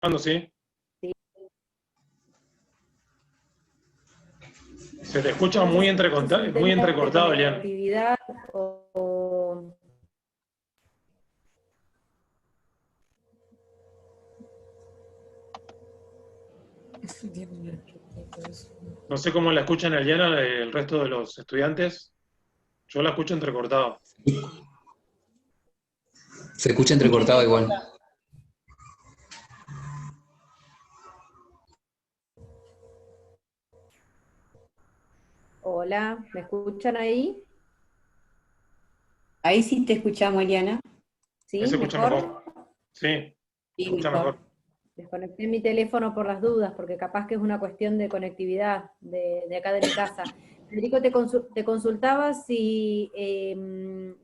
Cuando sí, Sí. se te escucha No sé muy si es un muy tema de entrecortado, Elian. conectividad o... No sé cómo la escuchan Eliana el resto de los estudiantes. Yo la escucho entrecortado. Se escucha entrecortado igual. Hola, ¿me escuchan ahí? Ahí sí te escuchamos, Eliana. Ahí se ¿Sí? escucha ¿Mejor? mejor. Sí, se Sí, escucha mejor. mejor. Desconecté mi teléfono por las dudas, porque capaz que es una cuestión de conectividad de acá de mi casa. Federico, te consultaba si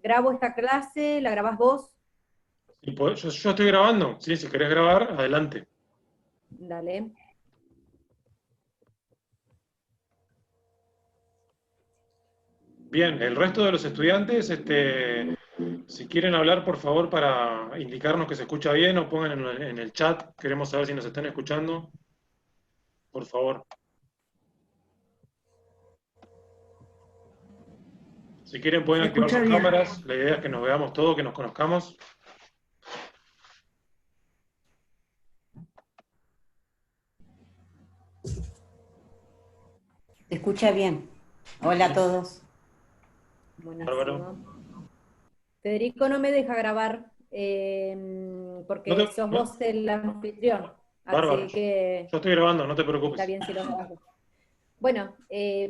grabo esta clase, ¿la grabás vos? Yo estoy grabando. Sí, si querés grabar, adelante. Dale. Bien, el resto de los estudiantes, si quieren hablar, por favor, para indicarnos que se escucha bien, o pongan en el chat. Queremos saber si nos están escuchando. Por favor. Si quieren, pueden Se activar escucha sus bien. cámaras. La idea es que nos veamos todos, que nos conozcamos. Te escucha bien. Hola a todos. Bárbaro. Buenísimo. Federico no me deja grabar No porque te- sos no- vos el anfitrión, Bárbaro. así que Yo estoy grabando, no te está preocupes. bien si lo grabas vos. Bueno,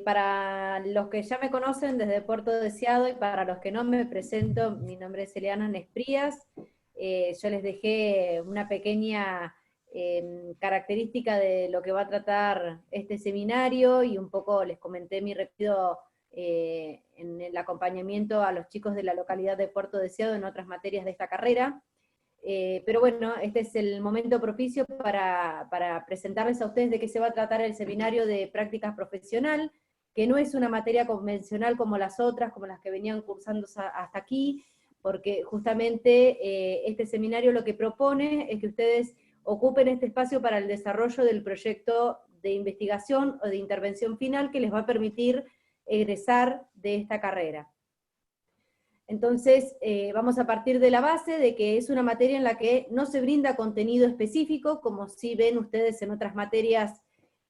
para los que ya me conocen desde Puerto Deseado y para los que no me presento, mi nombre es Eliana Nesprías. Yo les dejé una pequeña característica de lo que va a tratar este seminario y un poco les comenté mi recorrido en el acompañamiento a los chicos de la localidad de Puerto Deseado en otras materias de esta carrera. Pero bueno, este es el momento propicio para presentarles a ustedes de qué se va a tratar el seminario de prácticas profesional, que no es una materia convencional como las otras, como las que venían cursando hasta aquí, porque justamente este seminario lo que propone es que ustedes ocupen este espacio para el desarrollo del proyecto de investigación o de intervención final que les va a permitir egresar de esta carrera. Entonces, vamos a partir de la base de que es una materia en la que no se brinda contenido específico, como sí ven ustedes en otras materias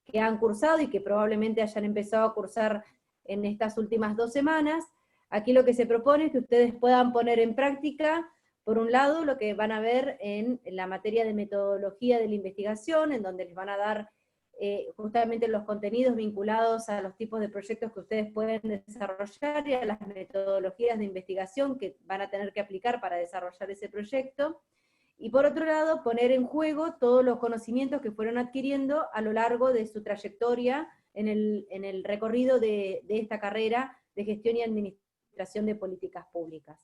que han cursado y que probablemente hayan empezado a cursar en estas últimas 2 semanas. Aquí lo que se propone es que ustedes puedan poner en práctica, por un lado, lo que van a ver en la materia de metodología de la investigación, en donde les van a dar justamente los contenidos vinculados a los tipos de proyectos que ustedes pueden desarrollar y a las metodologías de investigación que van a tener que aplicar para desarrollar ese proyecto. Y por otro lado, poner en juego todos los conocimientos que fueron adquiriendo a lo largo de su trayectoria en el recorrido de esta carrera de gestión y administración de políticas públicas.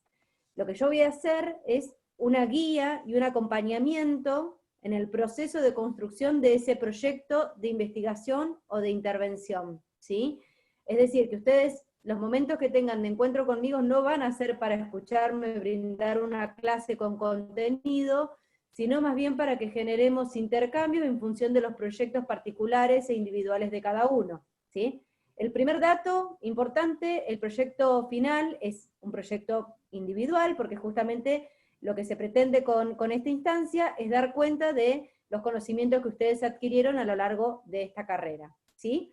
Lo que yo voy a hacer es una guía y un acompañamiento en el proceso de construcción de ese proyecto de investigación o de intervención, ¿sí? Es decir, que ustedes, los momentos que tengan de encuentro conmigo no van a ser para escucharme brindar una clase con contenido, sino más bien para que generemos intercambios en función de los proyectos particulares e individuales de cada uno, ¿sí? El primer dato importante, el proyecto final es un proyecto individual, porque justamente lo que se pretende con esta instancia es dar cuenta de los conocimientos que ustedes adquirieron a lo largo de esta carrera, ¿sí?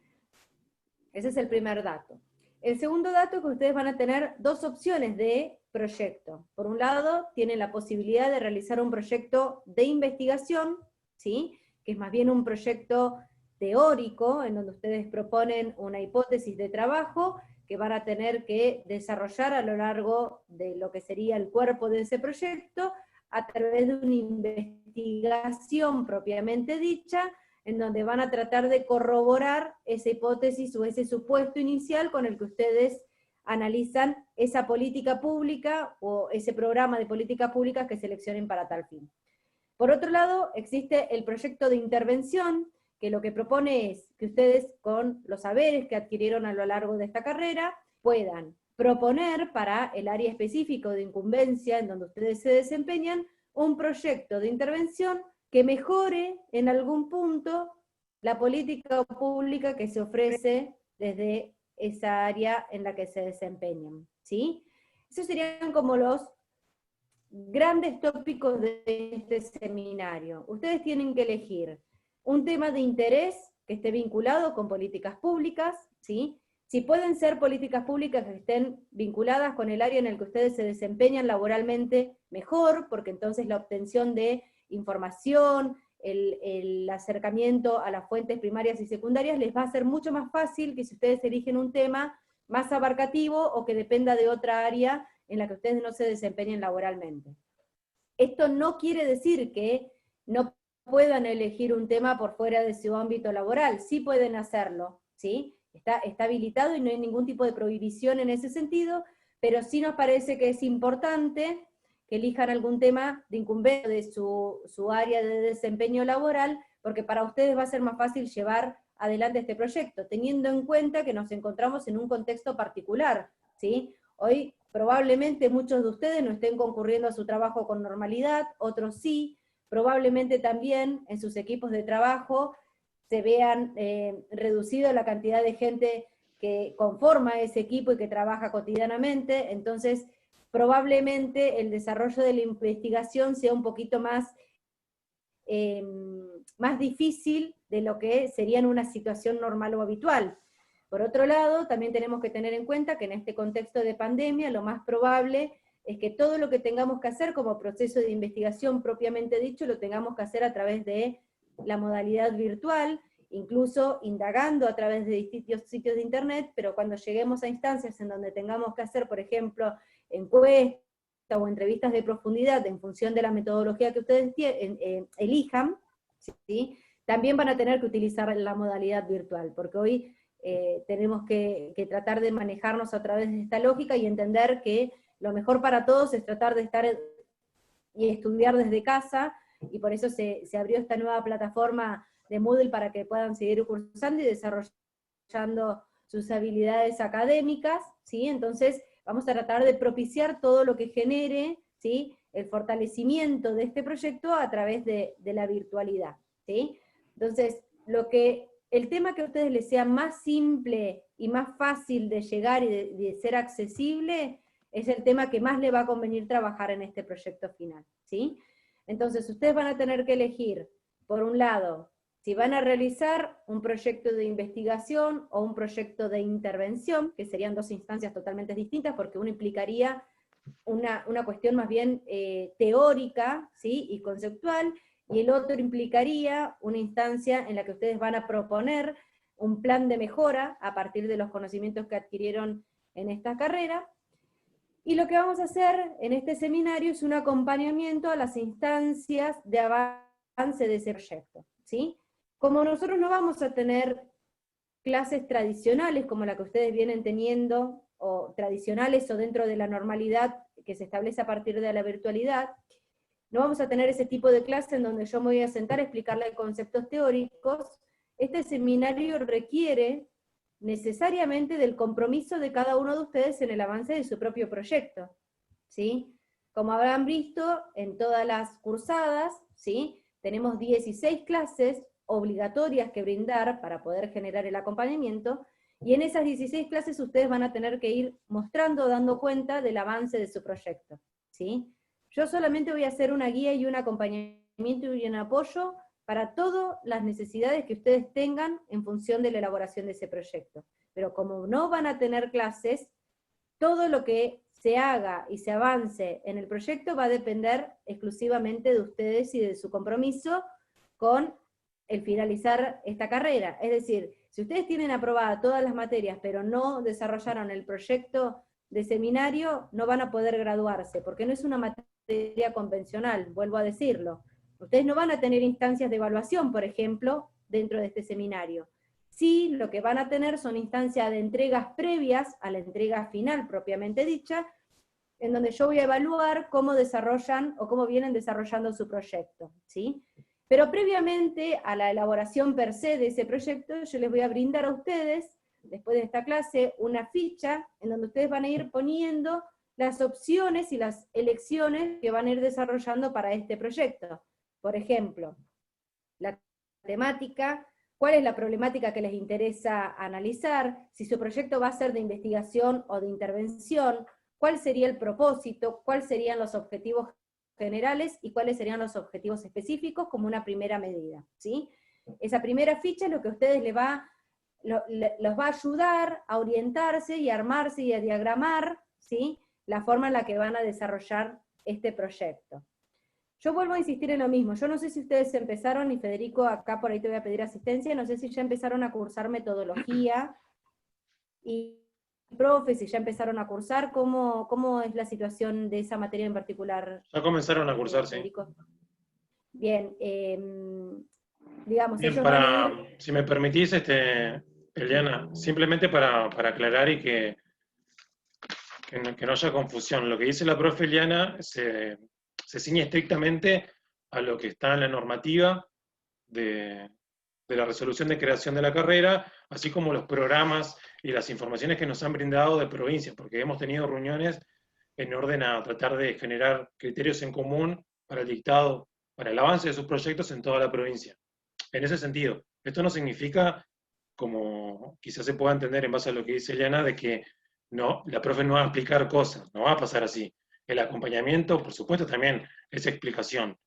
Ese es el primer dato. El segundo dato es que ustedes van a tener 2 opciones de proyecto. Por un lado, tienen la posibilidad de realizar un proyecto de investigación, ¿sí? Que es más bien un proyecto teórico, en donde ustedes proponen una hipótesis de trabajo que van a tener que desarrollar a lo largo de lo que sería el cuerpo de ese proyecto, a través de una investigación propiamente dicha, en donde van a tratar de corroborar esa hipótesis o ese supuesto inicial con el que ustedes analizan esa política pública o ese programa de política pública que seleccionen para tal fin. Por otro lado, existe el proyecto de intervención, que lo que propone es que ustedes, con los saberes que adquirieron a lo largo de esta carrera, puedan proponer para el área específica de incumbencia en donde ustedes se desempeñan un proyecto de intervención que mejore en algún punto la política pública que se ofrece desde esa área en la que se desempeñan, ¿sí? Esos serían como los grandes tópicos de este seminario. Ustedes tienen que elegir un tema de interés que esté vinculado con políticas públicas, ¿sí? Si pueden ser políticas públicas que estén vinculadas con el área en el que ustedes se desempeñan laboralmente, mejor, porque entonces la obtención de información, el acercamiento a las fuentes primarias y secundarias les va a ser mucho más fácil que si ustedes eligen un tema más abarcativo o que dependa de otra área en la que ustedes no se desempeñen laboralmente. Esto no quiere decir que no puedan elegir un tema por fuera de su ámbito laboral, sí pueden hacerlo, ¿sí? Está habilitado y no hay ningún tipo de prohibición en ese sentido, pero sí nos parece que es importante que elijan algún tema de incumbencia de su área de desempeño laboral, porque para ustedes va a ser más fácil llevar adelante este proyecto, teniendo en cuenta que nos encontramos en un contexto particular, ¿sí? Hoy probablemente muchos de ustedes no estén concurriendo a su trabajo con normalidad, otros sí, probablemente también en sus equipos de trabajo se vean reducido la cantidad de gente que conforma ese equipo y que trabaja cotidianamente, entonces probablemente el desarrollo de la investigación sea un poquito más difícil de lo que sería en una situación normal o habitual. Por otro lado, también tenemos que tener en cuenta que en este contexto de pandemia lo más probable es que todo lo que tengamos que hacer como proceso de investigación propiamente dicho, lo tengamos que hacer a través de la modalidad virtual, incluso indagando a través de distintos sitios de internet, pero cuando lleguemos a instancias en donde tengamos que hacer, por ejemplo, encuestas o entrevistas de profundidad en función de la metodología que ustedes elijan, ¿sí? También van a tener que utilizar la modalidad virtual, porque hoy tenemos que tratar de manejarnos a través de esta lógica y entender que lo mejor para todos es tratar de estar y estudiar desde casa, y por eso se abrió esta nueva plataforma de Moodle para que puedan seguir cursando y desarrollando sus habilidades académicas, ¿sí? Entonces vamos a tratar de propiciar todo lo que genere, ¿sí?, el fortalecimiento de este proyecto a través de la virtualidad, ¿sí? Entonces, el tema que a ustedes les sea más simple y más fácil de llegar y de ser accesible, es el tema que más le va a convenir trabajar en este proyecto final, ¿sí? Entonces, ustedes van a tener que elegir, por un lado, si van a realizar un proyecto de investigación o un proyecto de intervención, que serían dos instancias totalmente distintas, porque uno implicaría una cuestión más bien teórica, ¿sí?, y conceptual, y el otro implicaría una instancia en la que ustedes van a proponer un plan de mejora a partir de los conocimientos que adquirieron en esta carrera. Y lo que vamos a hacer en este seminario es un acompañamiento a las instancias de avance de ese proyecto, ¿sí? Como nosotros no vamos a tener clases tradicionales como la que ustedes vienen teniendo, o tradicionales o dentro de la normalidad que se establece a partir de la virtualidad, no vamos a tener ese tipo de clase en donde yo me voy a sentar a explicarle conceptos teóricos. Este seminario requiere necesariamente del compromiso de cada uno de ustedes en el avance de su propio proyecto, ¿sí? Como habrán visto en todas las cursadas, ¿sí?, tenemos 16 clases obligatorias que brindar para poder generar el acompañamiento, y en esas 16 clases ustedes van a tener que ir mostrando, dando cuenta del avance de su proyecto, ¿sí? Yo solamente voy a hacer una guía y un acompañamiento y un apoyo para todas las necesidades que ustedes tengan en función de la elaboración de ese proyecto. Pero como no van a tener clases, todo lo que se haga y se avance en el proyecto va a depender exclusivamente de ustedes y de su compromiso con el finalizar esta carrera. Es decir, si ustedes tienen aprobada todas las materias, pero no desarrollaron el proyecto de seminario, no van a poder graduarse, porque no es una materia convencional, vuelvo a decirlo. Ustedes no van a tener instancias de evaluación, por ejemplo, dentro de este seminario. Sí, lo que van a tener son instancias de entregas previas a la entrega final propiamente dicha, en donde yo voy a evaluar cómo desarrollan o cómo vienen desarrollando su proyecto, ¿sí? Pero previamente a la elaboración per se de ese proyecto, yo les voy a brindar a ustedes, después de esta clase, una ficha en donde ustedes van a ir poniendo las opciones y las elecciones que van a ir desarrollando para este proyecto. Por ejemplo, la temática, cuál es la problemática que les interesa analizar, si su proyecto va a ser de investigación o de intervención, cuál sería el propósito, cuáles serían los objetivos generales y cuáles serían los objetivos específicos como una primera medida, ¿sí? Esa primera ficha es lo que a ustedes los va a ayudar a orientarse y a armarse y a diagramar, ¿sí?, la forma en la que van a desarrollar este proyecto. Yo vuelvo a insistir en lo mismo, yo no sé si ustedes empezaron, y Federico, acá por ahí te voy a pedir asistencia, no sé si ya empezaron a cursar metodología, y profe, si ya empezaron a cursar, ¿cómo es la situación de esa materia en particular? Ya comenzaron a cursar, sí. Federico. Bien, digamos, Bien, ellos van a ir... si me permitís, Eliana, simplemente para aclarar y que no haya confusión, lo que dice la profe Eliana se ciñe estrictamente a lo que está en la normativa de la resolución de creación de la carrera, así como los programas y las informaciones que nos han brindado de provincias, porque hemos tenido reuniones en orden a tratar de generar criterios en común para el dictado, para el avance de sus proyectos en toda la provincia. En ese sentido, esto no significa, como quizás se pueda entender en base a lo que dice Eliana, de que no, la profe no va a explicar cosas, no va a pasar así. El acompañamiento, por supuesto, también es explicación.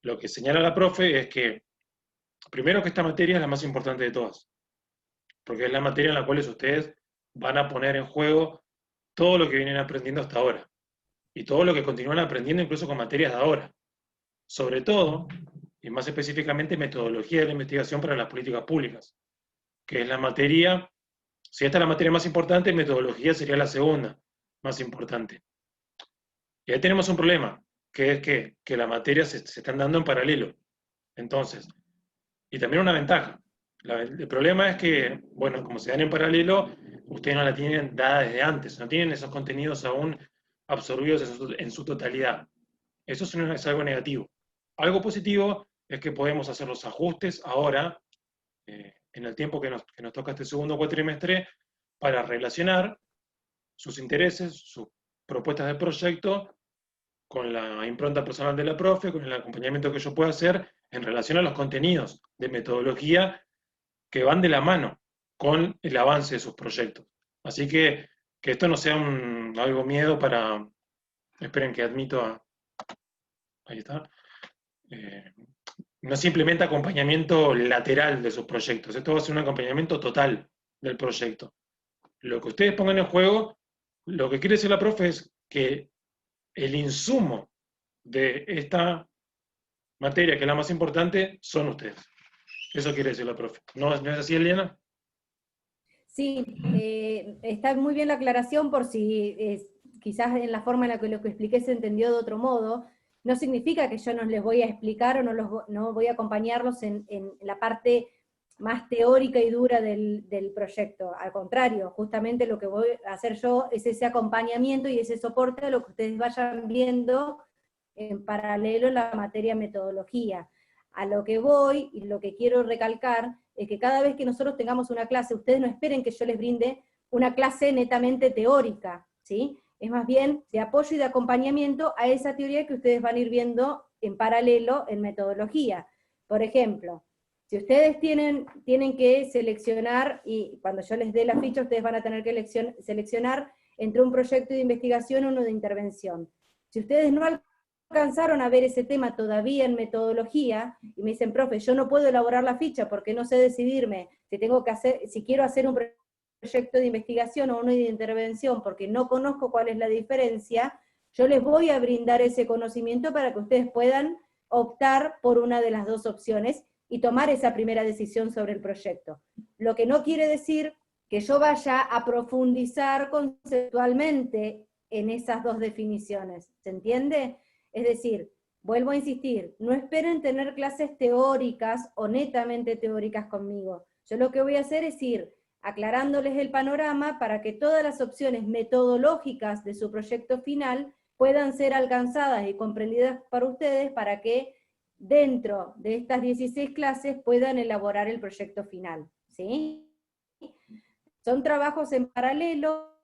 Lo que señala la profe es que, primero, que esta materia es la más importante de todas, porque es la materia en la cual ustedes van a poner en juego todo lo que vienen aprendiendo hasta ahora, y todo lo que continúan aprendiendo incluso con materias de ahora. Sobre todo, y más específicamente, metodología de la investigación para las políticas públicas, que es la materia, si esta es la materia más importante, metodología sería la segunda más importante. Y ahí tenemos un problema, que es que las materias se están dando en paralelo. Entonces, y también una ventaja. El problema es que, bueno, como se dan en paralelo, ustedes no la tienen dada desde antes, no tienen esos contenidos aún absorbidos en su totalidad. Eso es algo negativo. Algo positivo es que podemos hacer los ajustes ahora, en el tiempo que nos toca este segundo cuatrimestre, para relacionar sus intereses, sus propuestas de proyecto, con la impronta personal de la profe, con el acompañamiento que yo pueda hacer en relación a los contenidos de metodología que van de la mano con el avance de sus proyectos. Así que esto no sea algo miedo para... Esperen que admito a... Ahí está. No simplemente acompañamiento lateral de sus proyectos, esto va a ser un acompañamiento total del proyecto. Lo que ustedes pongan en juego, lo que quiere decir la profe es que el insumo de esta materia, que es la más importante, son ustedes. Eso quiere decir la profe. ¿No es así, Eliana? Sí, está muy bien la aclaración por si quizás en la forma en la que lo que expliqué se entendió de otro modo. No significa que yo no les voy a explicar o no voy a acompañarlos en la parte más teórica y dura del proyecto. Al contrario, justamente lo que voy a hacer yo es ese acompañamiento y ese soporte a lo que ustedes vayan viendo en paralelo en la materia metodología. A lo que voy y lo que quiero recalcar es que cada vez que nosotros tengamos una clase, ustedes no esperen que yo les brinde una clase netamente teórica, ¿sí? Es más bien de apoyo y de acompañamiento a esa teoría que ustedes van a ir viendo en paralelo en metodología. Por ejemplo, si ustedes tienen que seleccionar, y cuando yo les dé la ficha, ustedes van a tener que seleccionar entre un proyecto de investigación y uno de intervención. Si ustedes no alcanzaron a ver ese tema todavía en metodología, y me dicen, profe, yo no puedo elaborar la ficha porque no sé decidirme si quiero hacer un proyecto de investigación o uno de intervención porque no conozco cuál es la diferencia, yo les voy a brindar ese conocimiento para que ustedes puedan optar por una de las dos opciones y tomar esa primera decisión sobre el proyecto. Lo que no quiere decir que yo vaya a profundizar conceptualmente en esas dos definiciones, ¿se entiende? Es decir, vuelvo a insistir, no esperen tener clases teóricas o netamente teóricas conmigo. Yo lo que voy a hacer es ir aclarándoles el panorama para que todas las opciones metodológicas de su proyecto final puedan ser alcanzadas y comprendidas para ustedes para que dentro de estas 16 clases puedan elaborar el proyecto final, ¿sí? Son trabajos en paralelo.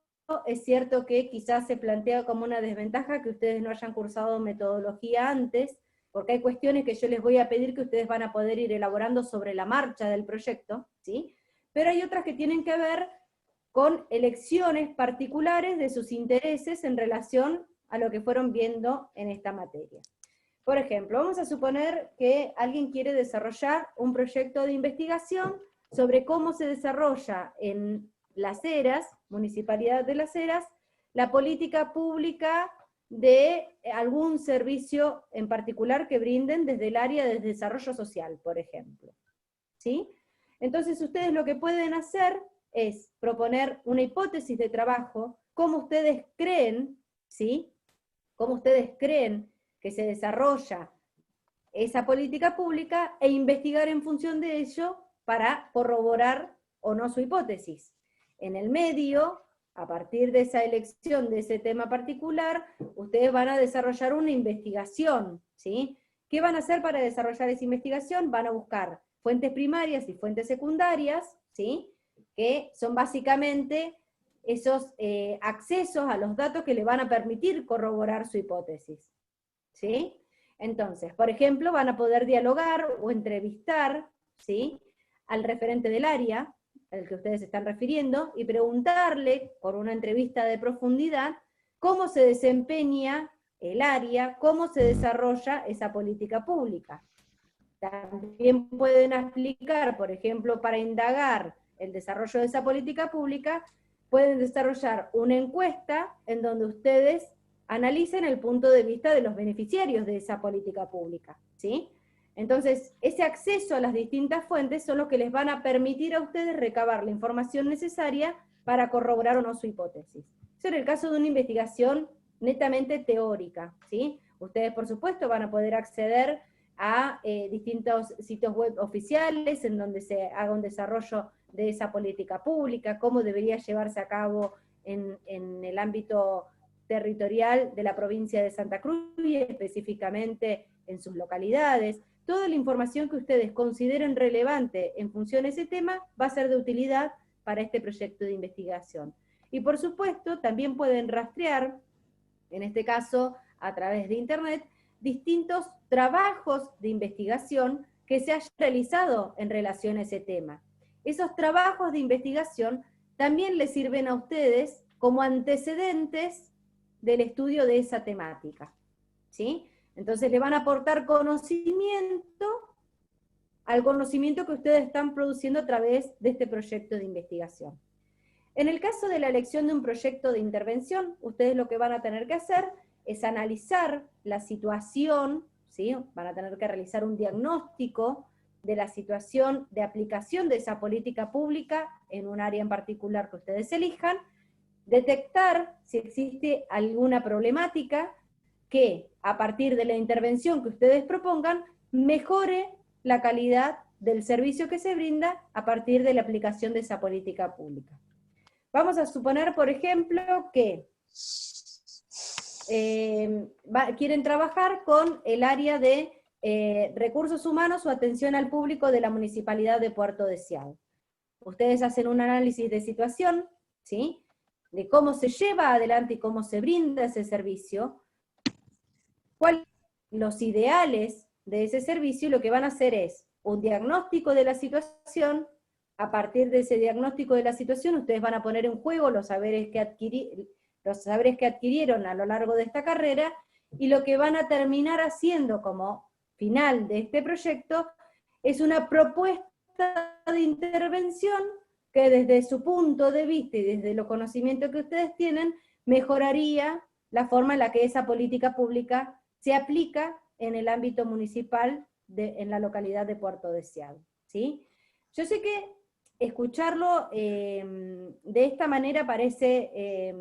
Es cierto que quizás se plantea como una desventaja que ustedes no hayan cursado metodología antes, porque hay cuestiones que yo les voy a pedir que ustedes van a poder ir elaborando sobre la marcha del proyecto, ¿sí? Pero hay otras que tienen que ver con elecciones particulares de sus intereses en relación a lo que fueron viendo en esta materia. Por ejemplo, vamos a suponer que alguien quiere desarrollar un proyecto de investigación sobre cómo se desarrolla en Las Heras, Municipalidad de Las Heras, la política pública de algún servicio en particular que brinden desde el área de desarrollo social, por ejemplo. ¿Sí? Entonces ustedes lo que pueden hacer es proponer una hipótesis de trabajo, cómo ustedes creen, ¿sí? Cómo ustedes creen que se desarrolla esa política pública e investigar en función de ello para corroborar o no su hipótesis. En el medio, a partir de esa elección de ese tema particular, ustedes van a desarrollar una investigación, ¿sí? ¿Qué van a hacer para desarrollar esa investigación? Van a buscar fuentes primarias y fuentes secundarias, ¿sí? Que son básicamente esos accesos a los datos que le van a permitir corroborar su hipótesis, ¿sí? Entonces, por ejemplo, van a poder dialogar o entrevistar, ¿sí?, al referente del área, al que ustedes se están refiriendo, y preguntarle, por una entrevista de profundidad, cómo se desempeña el área, cómo se desarrolla esa política pública. También pueden aplicar, por ejemplo, para indagar el desarrollo de esa política pública, pueden desarrollar una encuesta en donde ustedes analicen el punto de vista de los beneficiarios de esa política pública, ¿sí? Entonces, ese acceso a las distintas fuentes son los que les van a permitir a ustedes recabar la información necesaria para corroborar o no su hipótesis. Eso en el caso de una investigación netamente teórica, ¿sí? Ustedes, por supuesto, van a poder acceder a distintos sitios web oficiales en donde se haga un desarrollo de esa política pública, cómo debería llevarse a cabo en el ámbito territorial de la provincia de Santa Cruz y específicamente en sus localidades. Toda la información que ustedes consideren relevante en función de ese tema va a ser de utilidad para este proyecto de investigación. Y por supuesto, también pueden rastrear, en este caso a través de internet, distintos trabajos de investigación que se hayan realizado en relación a ese tema. Esos trabajos de investigación también les sirven a ustedes como antecedentes del estudio de esa temática, ¿sí? Entonces le van a aportar conocimiento al conocimiento que ustedes están produciendo a través de este proyecto de investigación. En el caso de la elección de un proyecto de intervención, ustedes lo que van a tener que hacer es analizar la situación, ¿sí? Van a tener que realizar un diagnóstico de la situación de aplicación de esa política pública en un área en particular que ustedes elijan, detectar si existe alguna problemática que, a partir de la intervención que ustedes propongan, mejore la calidad del servicio que se brinda a partir de la aplicación de esa política pública. Vamos a suponer, por ejemplo, que quieren trabajar con el área de recursos humanos o atención al público de la Municipalidad de Puerto Deseado. Ustedes hacen un análisis de situación, ¿sí?, de cómo se lleva adelante y cómo se brinda ese servicio, cuáles son los ideales de ese servicio, y lo que van a hacer es un diagnóstico de la situación. A partir de ese diagnóstico de la situación, ustedes van a poner en juego los saberes que adquirieron a lo largo de esta carrera, y lo que van a terminar haciendo como final de este proyecto es una propuesta de intervención que desde su punto de vista y desde los conocimientos que ustedes tienen, mejoraría la forma en la que esa política pública se aplica en el ámbito municipal en la localidad de Puerto Deseado, ¿sí? Yo sé que escucharlo de esta manera parece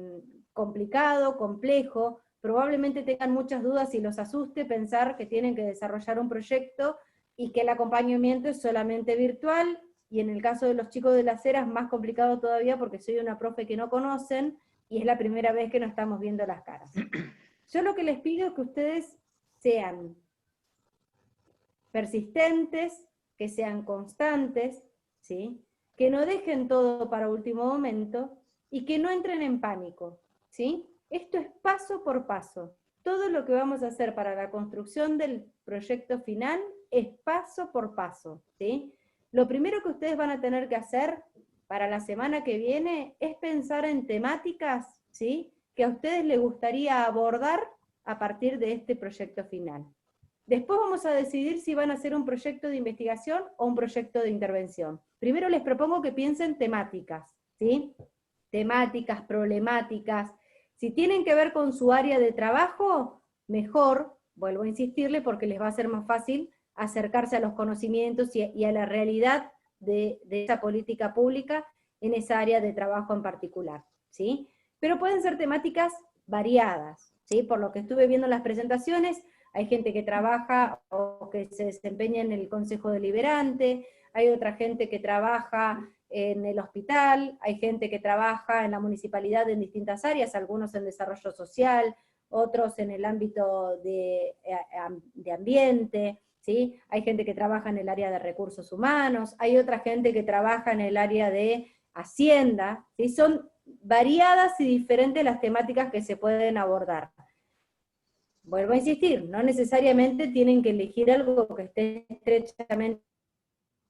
complicado, complejo, probablemente tengan muchas dudas y los asuste pensar que tienen que desarrollar un proyecto y que el acompañamiento es solamente virtual, y en el caso de los chicos de Las Heras más complicado todavía porque soy una profe que no conocen y es la primera vez que nos estamos viendo las caras. Yo lo que les pido es que ustedes sean persistentes, que sean constantes, ¿sí?, que no dejen todo para último momento y que no entren en pánico, ¿sí? Esto es paso por paso. todo lo que vamos a hacer para la construcción del proyecto final es paso por paso, ¿sí? Lo primero que ustedes van a tener que hacer para la semana que viene es pensar en temáticas, ¿sí?, que a ustedes les gustaría abordar a partir de este proyecto final. Después vamos a decidir si van a hacer un proyecto de investigación o un proyecto de intervención. Primero les propongo que piensen temáticas, ¿sí? Temáticas, problemáticas. Si tienen que ver con su área de trabajo, mejor, vuelvo a insistirle, porque les va a ser más fácil acercarse a los conocimientos y a la realidad de esa política pública en esa área de trabajo en particular, ¿sí? Pero pueden ser temáticas variadas, ¿sí? Por lo que estuve viendo en las presentaciones, hay gente que trabaja o que se desempeña en el Consejo Deliberante, hay otra gente que trabaja en el hospital, hay gente que trabaja en la municipalidad en distintas áreas, algunos en desarrollo social, otros en el ámbito de ambiente, ¿sí? Hay gente que trabaja en el área de recursos humanos, hay otra gente que trabaja en el área de hacienda, ¿sí? Son variadas y diferentes las temáticas que se pueden abordar. Vuelvo a insistir, no necesariamente tienen que elegir algo que esté estrechamente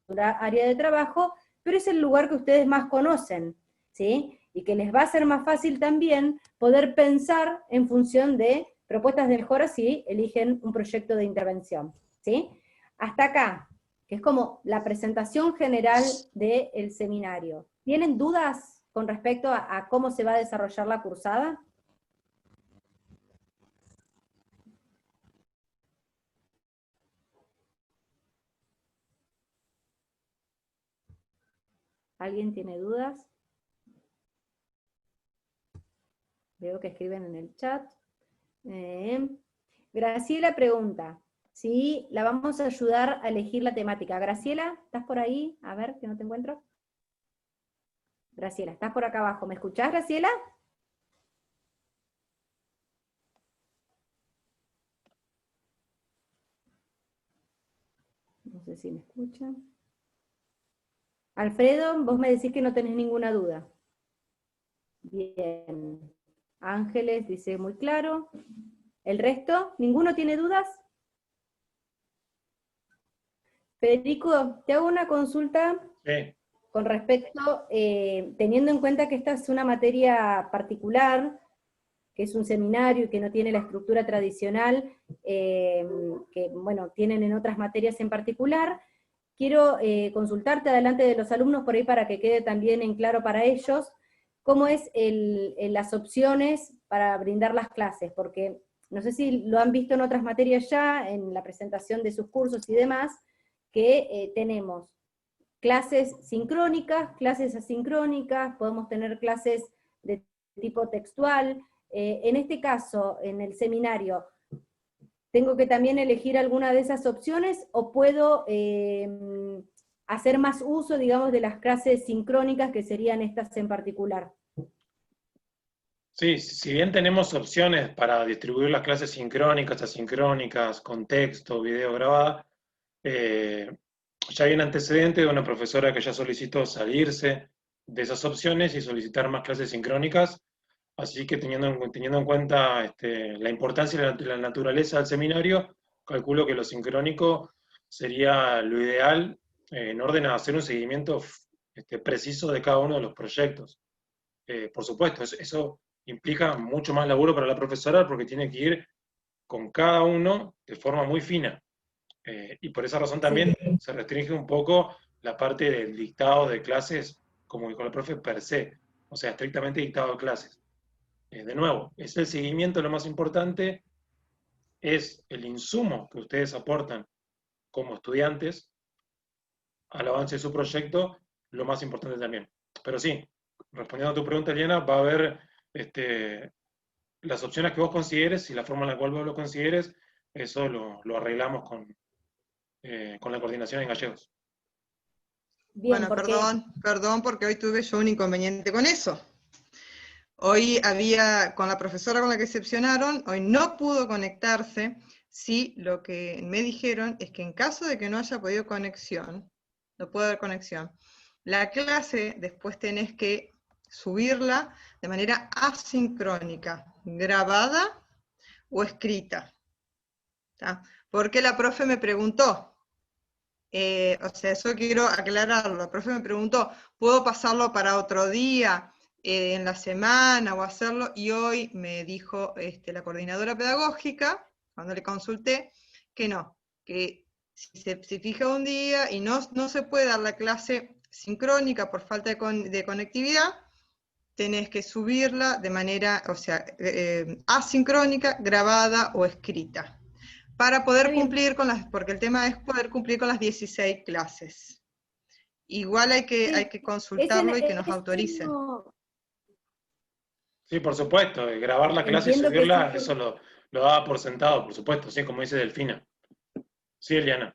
en la área de trabajo, pero es el lugar que ustedes más conocen, ¿sí? Y que les va a ser más fácil también poder pensar en función de propuestas de mejora si eligen un proyecto de intervención, ¿sí? Hasta acá, que es como la presentación general del seminario. ¿Tienen dudas con respecto a cómo se va a desarrollar la cursada? ¿Alguien tiene dudas? Veo que escriben en el chat. Graciela pregunta, si la vamos a ayudar a elegir la temática. Graciela, ¿estás por ahí? A ver, que no te encuentro. Graciela, estás por acá abajo. ¿Me escuchás, Graciela? No sé si me escuchan. Alfredo, vos me decís que no tenés ninguna duda. Bien. Ángeles dice muy claro. ¿El resto? ¿Ninguno tiene dudas? Federico, te hago una consulta con respecto, teniendo en cuenta que esta es una materia particular, que es un seminario y que no tiene la estructura tradicional que, bueno, tienen en otras materias en particular, quiero consultarte adelante de los alumnos por ahí para que quede también en claro para ellos cómo es las opciones para brindar las clases, porque no sé si lo han visto en otras materias ya, en la presentación de sus cursos y demás, que tenemos clases sincrónicas, clases asincrónicas, podemos tener clases de tipo textual. En este caso, en el seminario, ¿tengo que también elegir alguna de esas opciones o puedo hacer más uso, digamos, de las clases sincrónicas que serían estas en particular? Sí, si bien tenemos opciones para distribuir las clases sincrónicas, asincrónicas, con texto, video grabada, ya hay un antecedente de una profesora que ya solicitó salirse de esas opciones y solicitar más clases sincrónicas, así que teniendo en cuenta la importancia y la naturaleza del seminario, calculo que lo sincrónico sería lo ideal en orden a hacer un seguimiento preciso de cada uno de los proyectos. Por supuesto, eso implica mucho más laburo para la profesora porque tiene que ir con cada uno de forma muy fina. Y por esa razón también se restringe un poco la parte del dictado de clases, como dijo la profe, per se, o sea, estrictamente dictado de clases. De nuevo, es el seguimiento lo más importante, es el insumo que ustedes aportan como estudiantes al avance de su proyecto, lo más importante también. Pero sí, respondiendo a tu pregunta, Eliana, va a haber las opciones que vos consideres y la forma en la cual vos lo consideres, eso lo arreglamos con la coordinación en Gallegos. Bien, bueno, porque... perdón, porque hoy tuve yo un inconveniente con eso. Hoy con la profesora con la que excepcionaron, hoy no pudo conectarse. Sí, lo que me dijeron es que en caso de que no haya podido conexión, no puede haber conexión, la clase después tenés que subirla de manera asincrónica, grabada, o escrita. ¿Tá? Porque la profe me preguntó, o sea, eso quiero aclararlo, la profe me preguntó, ¿puedo pasarlo para otro día, en la semana o hacerlo? Y hoy me dijo la coordinadora pedagógica, cuando le consulté, que no, que si se fija un día y no se puede dar la clase sincrónica por falta de conectividad, tenés que subirla de manera, o sea, asincrónica, grabada o escrita, para poder cumplir con porque el tema es poder cumplir con las 16 clases. Igual hay que consultarlo y que nos autoricen. Sí, por supuesto, grabar la clase y Entiendo que subirla, sí. eso lo daba por sentado, por supuesto, sí, como dice Delfina. Sí, Eliana.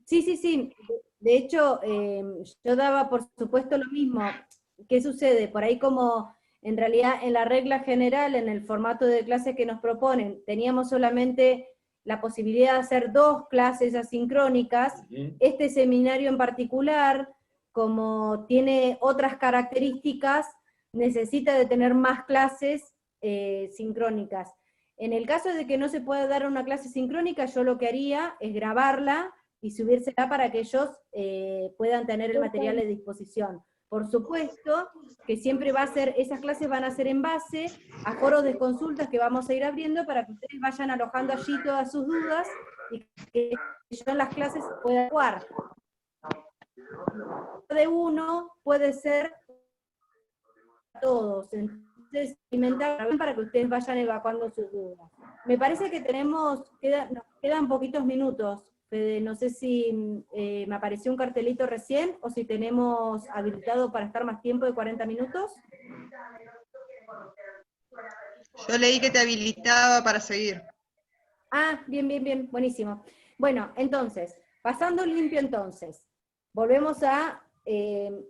Sí. De hecho, yo daba por supuesto lo mismo. ¿Qué sucede? Por ahí como en realidad en la regla general, en el formato de clase que nos proponen, teníamos solamente la posibilidad de hacer 2 clases asincrónicas. Este seminario en particular, como tiene otras características, necesita de tener más clases sincrónicas. En el caso de que no se pueda dar una clase sincrónica, yo lo que haría es grabarla y subírsela para que ellos puedan tener el material a disposición. Por supuesto que siempre esas clases van a ser en base a foros de consultas que vamos a ir abriendo para que ustedes vayan alojando allí todas sus dudas y que yo en las clases pueda actuar. De uno puede ser todos, entonces experimentar para que ustedes vayan evacuando sus dudas. Me parece que nos quedan poquitos minutos. Fede, no sé si me apareció un cartelito recién, o si tenemos habilitado para estar más tiempo de 40 minutos. Yo leí que te habilitaba para seguir. Ah, bien, buenísimo. Bueno, entonces, pasando limpio entonces, volvemos a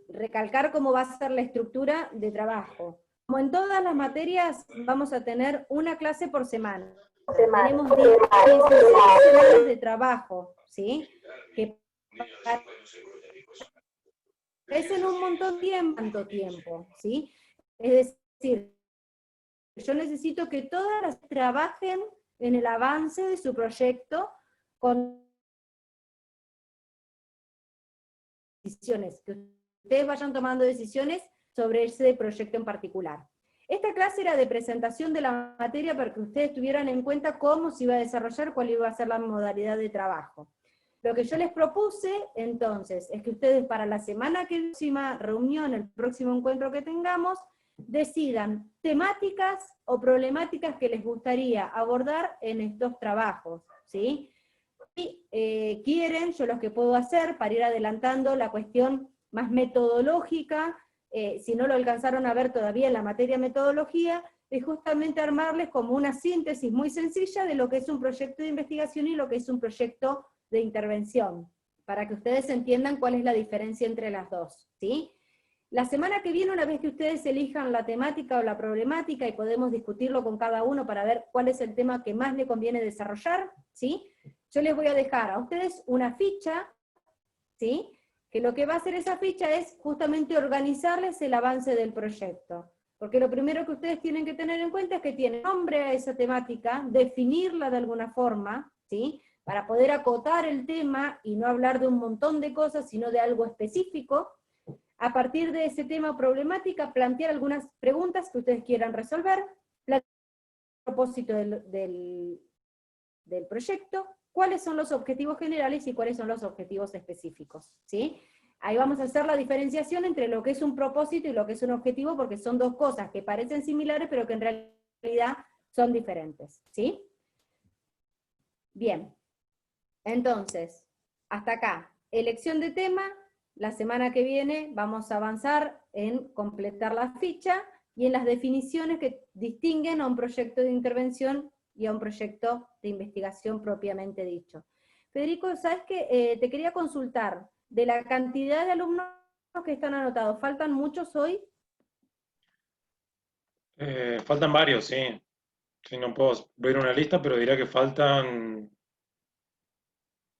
recalcar cómo va a ser la estructura de trabajo. Como en todas las materias, vamos a tener una clase por semana. Tenemos 16 semanas de trabajo, ¿sí? Que es en un montón de tiempo, tanto tiempo, ¿sí? Es decir, yo necesito que todas las trabajen en el avance de su proyecto con decisiones, que ustedes vayan tomando decisiones sobre ese proyecto en particular. Esta clase era de presentación de la materia para que ustedes tuvieran en cuenta cómo se iba a desarrollar, cuál iba a ser la modalidad de trabajo. Lo que yo les propuse, entonces, es que ustedes para la semana que próxima reunión, el próximo encuentro que tengamos, decidan temáticas o problemáticas que les gustaría abordar en estos trabajos, ¿sí? Si quieren, yo lo que puedo hacer, para ir adelantando la cuestión más metodológica, si no lo alcanzaron a ver todavía en la materia metodología, es justamente armarles como una síntesis muy sencilla de lo que es un proyecto de investigación y lo que es un proyecto de intervención, para que ustedes entiendan cuál es la diferencia entre las dos, ¿sí? La semana que viene, una vez que ustedes elijan la temática o la problemática, y podemos discutirlo con cada uno para ver cuál es el tema que más le conviene desarrollar, ¿sí? Yo les voy a dejar a ustedes una ficha, ¿sí? Que lo que va a hacer esa ficha es justamente organizarles el avance del proyecto. Porque lo primero que ustedes tienen que tener en cuenta es que tienen nombre a esa temática, definirla de alguna forma, ¿sí? Para poder acotar el tema y no hablar de un montón de cosas, sino de algo específico. A partir de ese tema o problemática, plantear algunas preguntas que ustedes quieran resolver, el propósito del proyecto, cuáles son los objetivos generales y cuáles son los objetivos específicos, ¿sí? Ahí vamos a hacer la diferenciación entre lo que es un propósito y lo que es un objetivo, porque son dos cosas que parecen similares, pero que en realidad son diferentes, ¿sí? Bien, entonces, hasta acá, elección de tema. La semana que viene vamos a avanzar en completar la ficha y en las definiciones que distinguen a un proyecto de intervención y a un proyecto de investigación propiamente dicho. Federico, ¿sabes qué? Te quería consultar, de la cantidad de alumnos que están anotados, ¿faltan muchos hoy? Faltan varios, sí. Sí, no puedo ver una lista, pero diría que faltan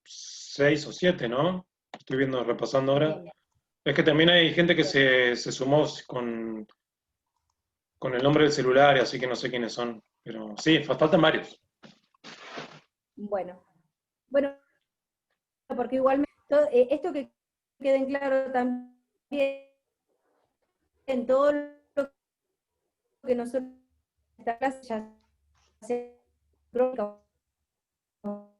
6 o 7, ¿no? Estoy viendo, repasando ahora. Bien. Es que también hay gente que se sumó con el nombre del celular, así que no sé quiénes son. Pero sí, faltan varios. Bueno, porque igualmente, esto que quede en claro también, en todo lo que nosotros en esta clase ya sea crónica o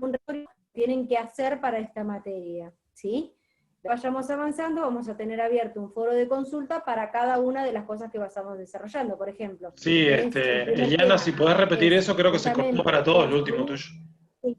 un recorrido que tienen que hacer para esta materia, ¿sí? Vayamos avanzando, vamos a tener abierto un foro de consulta para cada una de las cosas que vamos desarrollando. Por ejemplo, Sí, el primer Eliana, tema si podés repetir es eso, creo que se cortó justamente para todos, el último construir. tuyo. Sí.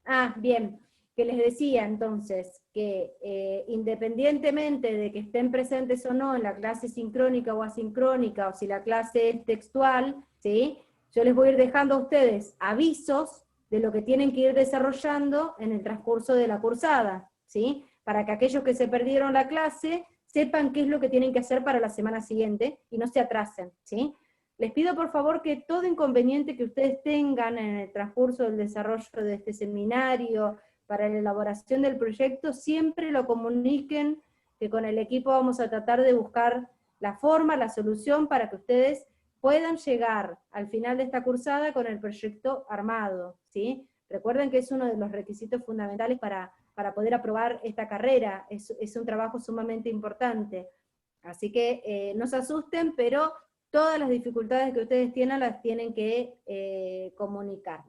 Ah, bien, que les decía entonces que independientemente de que estén presentes o no en la clase sincrónica o asincrónica, o si la clase es textual, ¿sí? Yo les voy a ir dejando a ustedes avisos de lo que tienen que ir desarrollando en el transcurso de la cursada, ¿sí? Para que aquellos que se perdieron la clase sepan qué es lo que tienen que hacer para la semana siguiente y no se atrasen, ¿sí? Les pido por favor que todo inconveniente que ustedes tengan en el transcurso del desarrollo de este seminario, para la elaboración del proyecto, siempre lo comuniquen, que con el equipo vamos a tratar de buscar la forma, la solución para que ustedes puedan llegar al final de esta cursada con el proyecto armado, ¿sí? Recuerden que es uno de los requisitos fundamentales para poder aprobar esta carrera, es un trabajo sumamente importante. Así que no se asusten, pero todas las dificultades que ustedes tienen las tienen que comunicar.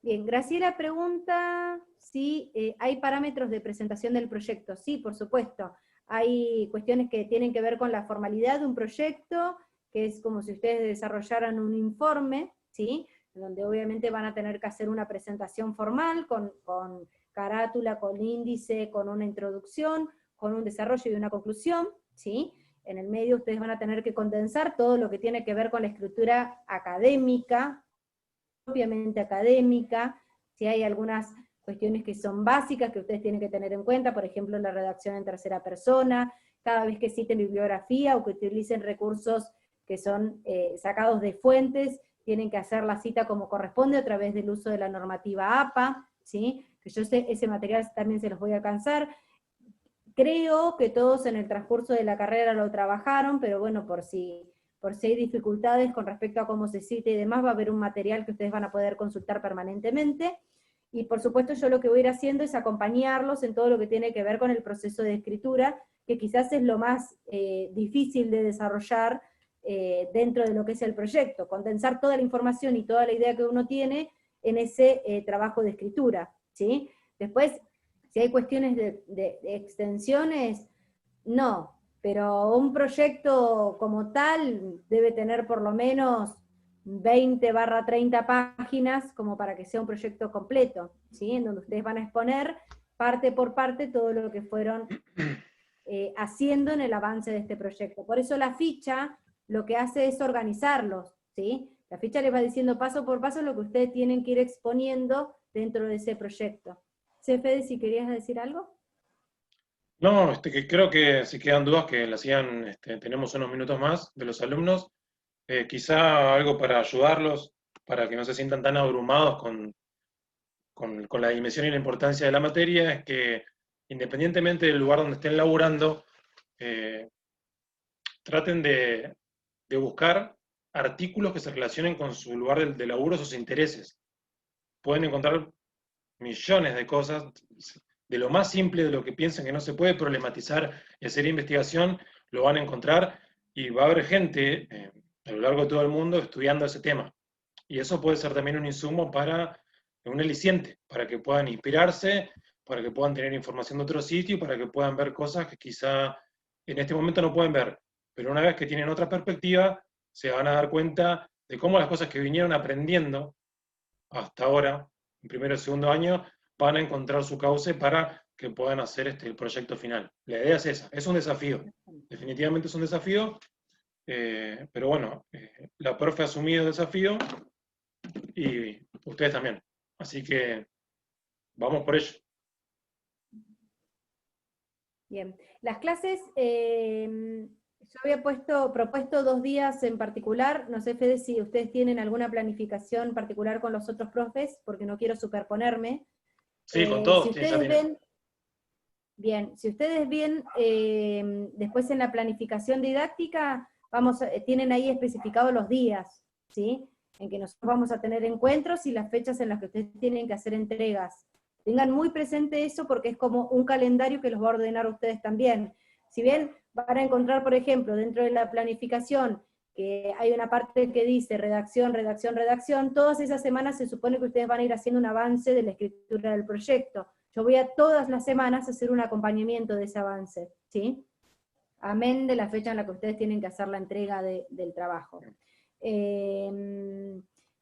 Bien, Graciela pregunta si hay parámetros de presentación del proyecto. Sí, por supuesto. Hay cuestiones que tienen que ver con la formalidad de un proyecto, que es como si ustedes desarrollaran un informe, ¿sí? Donde obviamente van a tener que hacer una presentación formal, con carátula, con índice, con una introducción, con un desarrollo y una conclusión, ¿sí? En el medio ustedes van a tener que condensar todo lo que tiene que ver con la escritura académica, propiamente académica, si hay algunas cuestiones que son básicas que ustedes tienen que tener en cuenta, por ejemplo la redacción en tercera persona, cada vez que citen bibliografía o que utilicen recursos que son sacados de fuentes, tienen que hacer la cita como corresponde a través del uso de la normativa APA, ¿sí? Que yo sé, ese material también se los voy a alcanzar. Creo que todos en el transcurso de la carrera lo trabajaron, pero bueno, por si hay dificultades con respecto a cómo se cita y demás, va a haber un material que ustedes van a poder consultar permanentemente, y por supuesto yo lo que voy a ir haciendo es acompañarlos en todo lo que tiene que ver con el proceso de escritura, que quizás es lo más difícil de desarrollar dentro de lo que es el proyecto, condensar toda la información y toda la idea que uno tiene en ese trabajo de escritura, ¿sí? Después, si hay cuestiones de extensiones, no, pero un proyecto como tal debe tener por lo menos 20/30 páginas como para que sea un proyecto completo, ¿sí? En donde ustedes van a exponer parte por parte todo lo que fueron haciendo en el avance de este proyecto. Por eso la ficha lo que hace es organizarlos, ¿sí? La ficha les va diciendo paso por paso lo que ustedes tienen que ir exponiendo dentro de ese proyecto. Fede, si querías decir algo. No, que creo que si quedan dudas que las sigan, tenemos unos minutos más de los alumnos. Quizá algo para ayudarlos, para que no se sientan tan abrumados con la dimensión y la importancia de la materia, es que independientemente del lugar donde estén laburando, traten de buscar artículos que se relacionen con su lugar de laburo, sus intereses. Pueden encontrar millones de cosas, de lo más simple, de lo que piensan que no se puede problematizar y hacer investigación, lo van a encontrar, y va a haber gente a lo largo de todo el mundo estudiando ese tema. Y eso puede ser también un insumo para un aliciente, para que puedan inspirarse, para que puedan tener información de otro sitio, para que puedan ver cosas que quizá en este momento no pueden ver. Pero una vez que tienen otra perspectiva, se van a dar cuenta de cómo las cosas que vinieron aprendiendo hasta ahora, en primero y segundo año, van a encontrar su cauce para que puedan hacer el proyecto final. La idea es esa, es un desafío, definitivamente es un desafío, pero bueno, la profe ha asumido el desafío y ustedes también. Así que vamos por ello. Bien, las clases, yo había propuesto 2 días en particular, no sé, Fede, si ustedes tienen alguna planificación particular con los otros profes, porque no quiero superponerme. Sí, con todos. Si ustedes ven, bien, si ustedes ven después en la planificación didáctica, tienen ahí especificados los días, ¿sí? En que nosotros vamos a tener encuentros y las fechas en las que ustedes tienen que hacer entregas. Tengan muy presente eso porque es como un calendario que los va a ordenar a ustedes también. Si bien van a encontrar, por ejemplo, dentro de la planificación, que hay una parte que dice redacción, redacción, redacción, todas esas semanas se supone que ustedes van a ir haciendo un avance de la escritura del proyecto. Yo voy a todas las semanas hacer un acompañamiento de ese avance, ¿sí? Amén de la fecha en la que ustedes tienen que hacer la entrega del trabajo.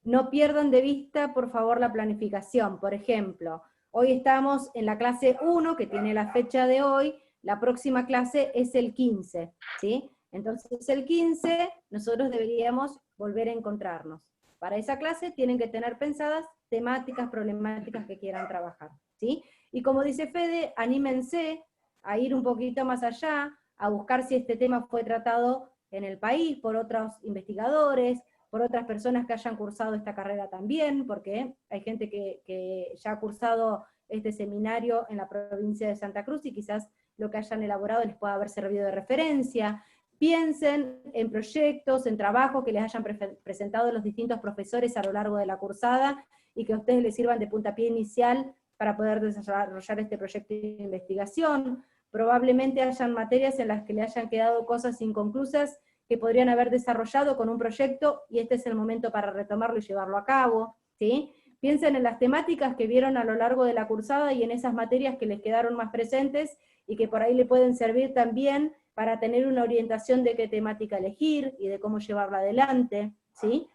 No pierdan de vista, por favor, la planificación. Por ejemplo, hoy estamos en la clase 1, que tiene la fecha de hoy, la próxima clase es el 15, ¿sí? Entonces el 15 nosotros deberíamos volver a encontrarnos. Para esa clase tienen que tener pensadas temáticas, problemáticas que quieran trabajar, ¿sí? Y como dice Fede, anímense a ir un poquito más allá, a buscar si este tema fue tratado en el país por otros investigadores, por otras personas que hayan cursado esta carrera también, porque hay gente que ya ha cursado este seminario en la provincia de Santa Cruz y quizás lo que hayan elaborado les pueda haber servido de referencia. Piensen en proyectos, en trabajos que les hayan presentado los distintos profesores a lo largo de la cursada y que a ustedes les sirvan de puntapié inicial para poder desarrollar este proyecto de investigación. Probablemente hayan materias en las que le hayan quedado cosas inconclusas que podrían haber desarrollado con un proyecto y este es el momento para retomarlo y llevarlo a cabo, ¿sí? Piensen en las temáticas que vieron a lo largo de la cursada y en esas materias que les quedaron más presentes y que por ahí le pueden servir también para tener una orientación de qué temática elegir y de cómo llevarla adelante, ¿sí?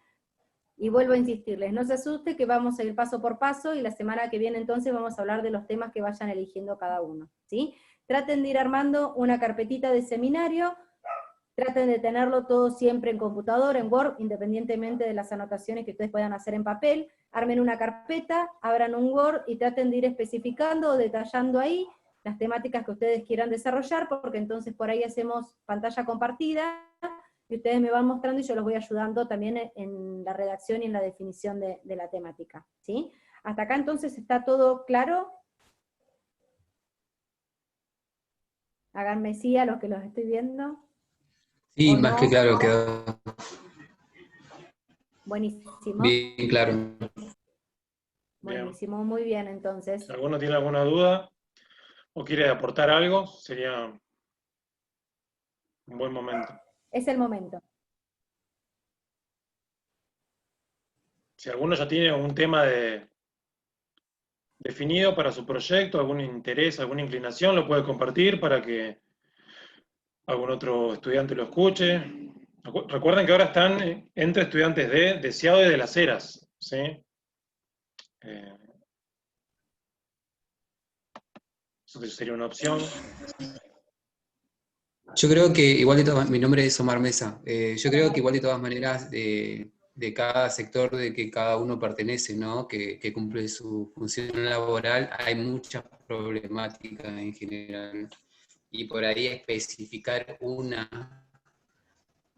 Y vuelvo a insistirles, no se asuste que vamos a ir paso por paso y la semana que viene entonces vamos a hablar de los temas que vayan eligiendo cada uno, ¿sí? Traten de ir armando una carpetita de seminario, traten de tenerlo todo siempre en computadora, en Word, independientemente de las anotaciones que ustedes puedan hacer en papel, armen una carpeta, abran un Word y traten de ir especificando o detallando ahí las temáticas que ustedes quieran desarrollar, porque entonces por ahí hacemos pantalla compartida, y ustedes me van mostrando y yo los voy ayudando también en la redacción y en la definición de la temática, ¿sí? Hasta acá entonces está todo claro. Háganme sí a los que los estoy viendo. Sí, ¿O más no? que claro, quedó Buenísimo. bien claro. Buenísimo, muy bien entonces. Si alguno tiene alguna duda o quiere aportar algo, sería un buen momento. Es el momento. Si alguno ya tiene un tema definido para su proyecto, algún interés, alguna inclinación, lo puede compartir para que algún otro estudiante lo escuche. Recuerden que ahora están entre estudiantes de Deseado y de Las Heras, ¿sí? Eso sería una opción. Yo creo que igual de todas, mi nombre es Omar Mesa, yo creo que igual de todas maneras de cada sector de que cada uno pertenece, ¿no? Que cumple su función laboral, hay muchas problemáticas en general. Y por ahí especificar una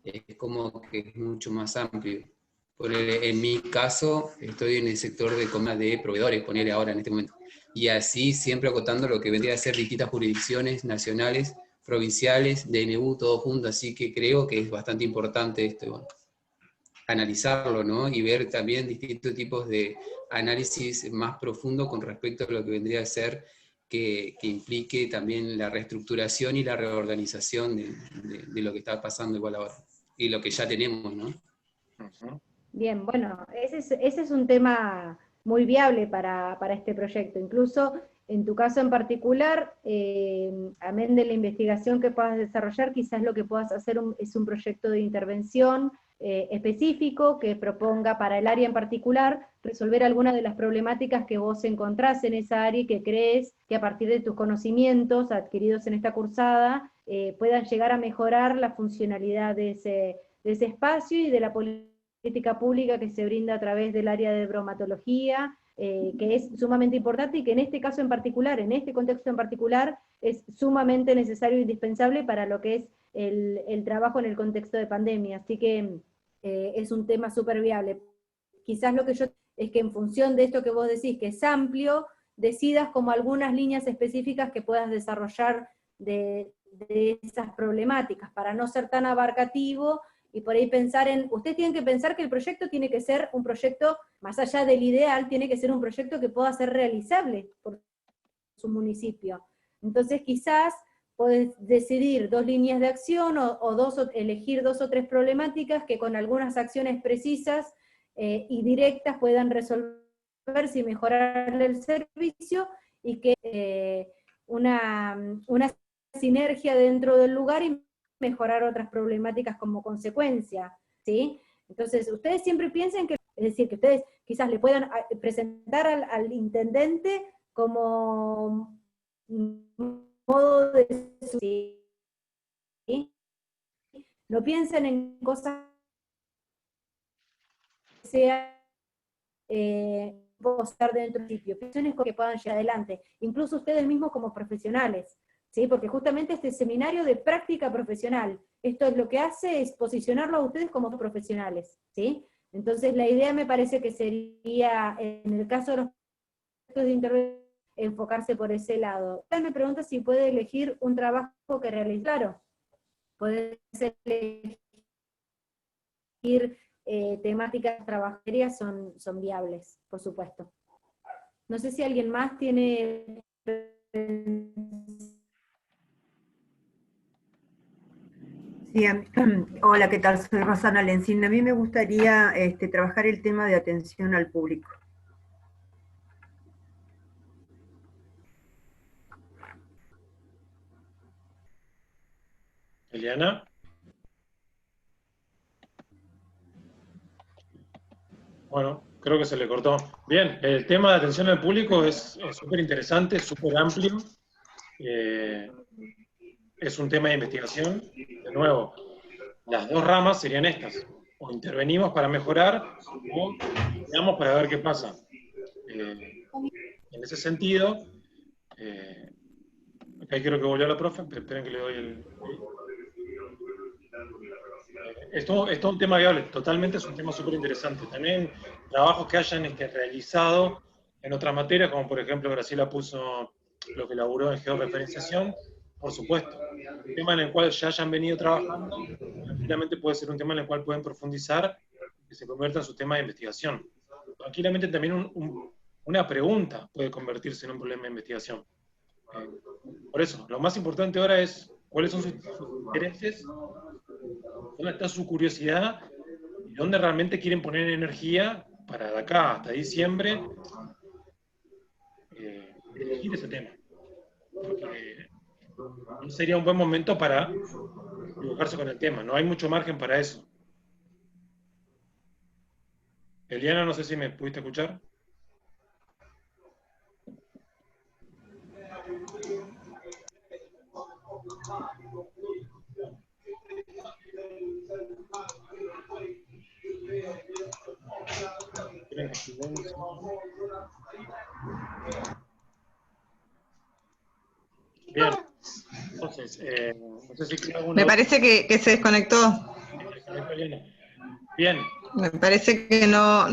es como que es mucho más amplio. En mi caso, estoy en el sector de compra de proveedores, ponerle ahora en este momento. Y así siempre acotando lo que vendría a ser distintas jurisdicciones nacionales, provinciales, DNU, todo junto, así que creo que es bastante importante esto, bueno, analizarlo, ¿no? Y ver también distintos tipos de análisis más profundo con respecto a lo que vendría a ser que implique también la reestructuración y la reorganización de lo que está pasando igual ahora, y lo que ya tenemos, ¿no? Bien, bueno, ese es un tema muy viable para este proyecto. Incluso en tu caso en particular, amén de la investigación que puedas desarrollar, quizás lo que puedas hacer es un proyecto de intervención específico que proponga para el área en particular resolver algunas de las problemáticas que vos encontrás en esa área y que crees que a partir de tus conocimientos adquiridos en esta cursada puedan llegar a mejorar la funcionalidad de ese espacio y de la política pública que se brinda a través del área de bromatología, que es sumamente importante y que en este caso en particular, en este contexto en particular, es sumamente necesario e indispensable para lo que es el trabajo en el contexto de pandemia. Así que es un tema súper viable. Quizás lo que yo es que en función de esto que vos decís, que es amplio, decidas como algunas líneas específicas que puedas desarrollar de de esas problemáticas, para no ser tan abarcativo, y por ahí pensar ustedes tienen que pensar que el proyecto tiene que ser un proyecto, más allá del ideal, tiene que ser un proyecto que pueda ser realizable por su municipio. Entonces quizás podés decidir 2 líneas de acción, elegir 2 o 3 problemáticas que con algunas acciones precisas y directas puedan resolverse y mejorar el servicio, y que una sinergia dentro del lugar y mejorar otras problemáticas como consecuencia, ¿sí? Entonces, ustedes siempre piensen que, es decir, que ustedes quizás le puedan presentar al intendente como modo de... ¿sí? No piensen en cosas que sean estar dentro del sitio, piensen en que puedan llegar adelante, incluso ustedes mismos como profesionales, ¿sí? Porque justamente este seminario de práctica profesional, esto es lo que hace, es posicionarlo a ustedes como profesionales, ¿sí? Entonces la idea me parece que sería, en el caso de los proyectos de intervención, enfocarse por ese lado. Usted me pregunta si puede elegir un trabajo que realice. Claro, puede elegir temáticas trabajerias, son viables, por supuesto. No sé si alguien más tiene... Sí, hola, ¿qué tal? Soy Rosana Lencina. A mí me gustaría trabajar el tema de atención al público. Eliana. Bueno, creo que se le cortó. Bien, el tema de atención al público es súper interesante, súper amplio. Es un tema de investigación. De nuevo, las 2 ramas serían estas. O intervenimos para mejorar, o veamos para ver qué pasa. En ese sentido, ahí creo que volvió la profe, pero esperen que le doy el... Esto es todo un tema viable, totalmente es un tema súper interesante. También trabajos que hayan realizado en otras materias, como por ejemplo Graciela puso lo que elaboró en georreferenciación, por supuesto. Un tema en el cual ya hayan venido trabajando, tranquilamente puede ser un tema en el cual pueden profundizar y que se convierta en su tema de investigación. Tranquilamente también una pregunta puede convertirse en un problema de investigación. Por eso, lo más importante ahora es cuáles son sus intereses, dónde está su curiosidad y dónde realmente quieren poner energía para de acá hasta diciembre elegir ese tema. Porque no sería un buen momento para equivocarse con el tema, no hay mucho margen para eso. Eliana, no sé si me pudiste escuchar. Bien, entonces, no sé si queda alguna... Me parece que se desconectó. Bien. Me parece que no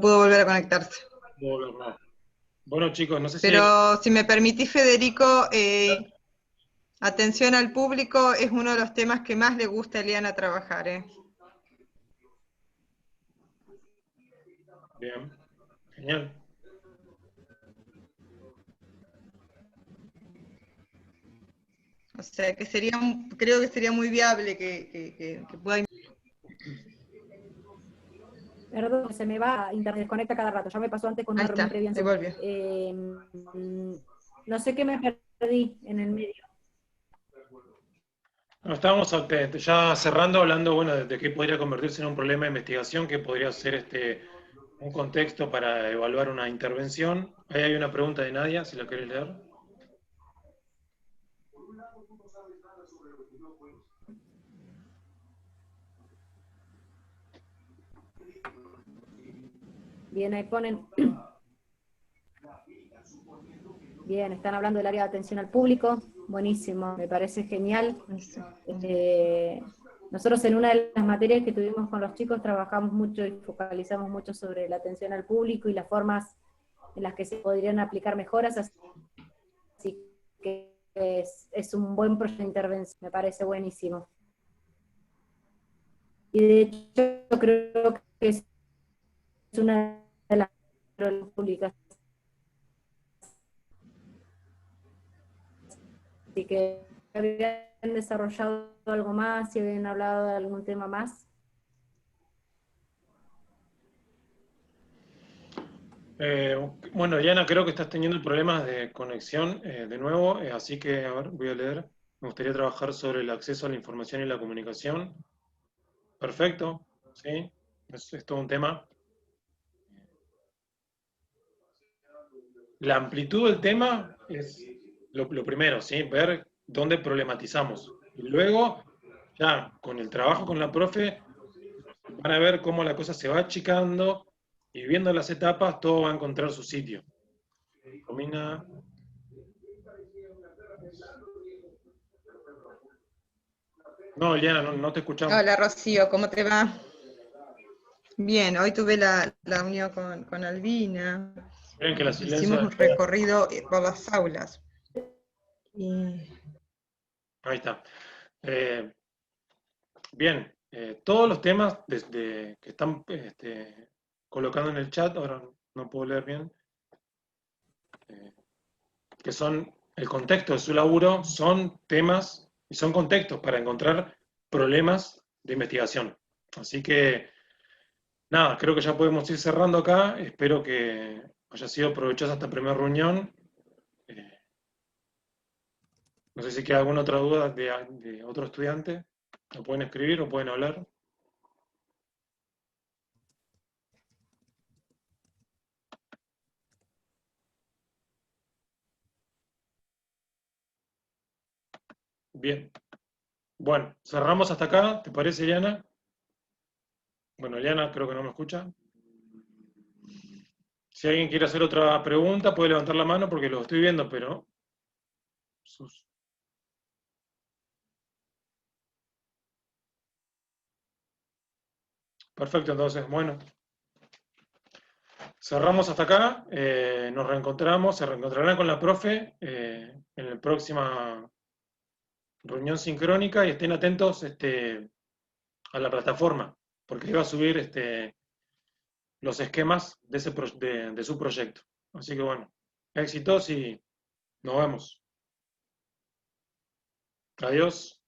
pudo volver a conectarse. Bueno, chicos, no sé si... Pero si me permitís, Federico, atención al público es uno de los temas que más le gusta a Eliana trabajar, ¿eh? Bien, genial. O sea, que creo que sería muy viable que pueda... Perdón, se me va, internet desconecta cada rato, ya me pasó antes con una reunión previa. No sé qué me perdí en el medio. No, estábamos ya cerrando, hablando, bueno, de qué podría convertirse en un problema de investigación, que podría ser un contexto para evaluar una intervención. Ahí hay una pregunta de Nadia, si la querés leer. Bien, ahí ponen... Bien, están hablando del área de atención al público, buenísimo, me parece genial. Nosotros en una de las materias que tuvimos con los chicos trabajamos mucho y focalizamos mucho sobre la atención al público y las formas en las que se podrían aplicar mejoras, así que es un buen proyecto de intervención, me parece buenísimo. Y de hecho yo creo que es una de las públicas. Así que habían desarrollado algo más, si habían hablado de algún tema más. Bueno, Diana, creo que estás teniendo problemas de conexión de nuevo, así que, a ver, voy a leer. Me gustaría trabajar sobre el acceso a la información y la comunicación. Perfecto, ¿sí? Es todo un tema. La amplitud del tema es lo primero, ¿sí? Ver dónde problematizamos. Y luego, ya, con el trabajo con la profe, van a ver cómo la cosa se va achicando y viendo las etapas, todo va a encontrar su sitio. Romina. No, Eliana, no te escuchamos. Hola Rocío, ¿cómo te va? Bien, hoy tuve la unión con Albina. Miren que la Hicimos silencio. un recorrido por las aulas. Ahí está. Bien, todos los temas que están colocando en el chat, ahora no puedo leer bien, que son el contexto de su laburo, son temas y son contextos para encontrar problemas de investigación. Así que, nada, creo que ya podemos ir cerrando acá. Espero que haya sido provechosa esta primera reunión. No sé si queda alguna otra duda de otro estudiante. Lo pueden escribir o pueden hablar. Bien. Bueno, cerramos hasta acá. ¿Te parece, Eliana? Bueno, Eliana creo que no me escucha. Si alguien quiere hacer otra pregunta, puede levantar la mano porque lo estoy viendo, pero... Perfecto, entonces, bueno. Cerramos hasta acá. Nos reencontramos, se reencontrarán con la profe en la próxima reunión sincrónica y estén atentos a la plataforma, porque iba a subir los esquemas de su proyecto. Así que bueno, éxitos y nos vemos. Adiós.